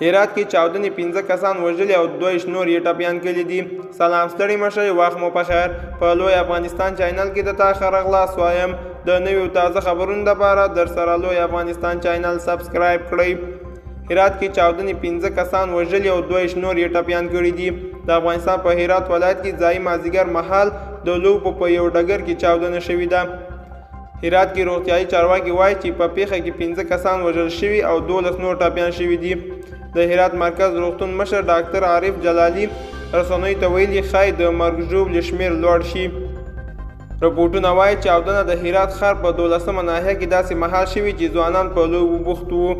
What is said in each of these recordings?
هرات کې چاودنې 15 کسان وژلي او 2 نور یې ټپیان کړي دي. سلام ستړي مشئ، وخت مو پخیر. په لوی افغانستان چینل کې د تا ښه راغلاست وایم. د نویو تازه خبرونو لپاره در سره لوی افغانستان چینل سبسکرایب کړئ. هرات کې چاودنې 15 کسان وژلي او 2 نور یې ټپیان کړي دي. د افغانستان په هرات ولایت کې ځایي مازدیګر مهال د لوبو په یو ډګر کې چاودنه شوې ده. هرات کې روغتیایي چارواکي وایي چې په پیښه کې 15 کسان وژل شوي او 12 نور ټپیان شوي دي. د هرات مرکز روغتون مشر ډاکټر عارف جلالي رسنیو ته ویلي ښایي د مرګ ژوبلو شمېر لوړ شي. رپورټونه وایي چاودنه د هرات ښار په 12مه ناحیه کې داسې مهال شوي چې ځوانان په لوبو بوخت وو.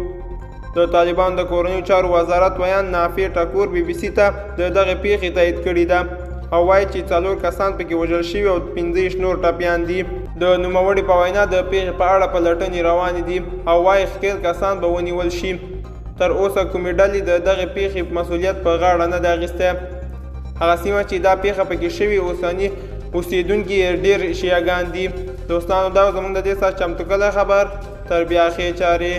د طالبانو د کورنیو چارو وزارت ویان نافع ټکور BBC ته د دغه پیښې تایید کړې ده او وایي چې 4 کسان پکې وژل شوي او 15 نور ټپیان دي. د نوموړي په وینا د پیښې په اړه پلټنې روانې دي او وایي ښکېل کسان به ونیول شي. تر اوسه کومې ډلې د دغې پیښې مسؤلیت په غاړه نه ده اخیستی. هغه سیمه چې دا پیښه پکې شوې اوسني اوسېدونکي ډېر شیعهګان دي. دوستانو دا زموږ د دې ساعت چمتو کلی خبر. تر بیا ښې چارې.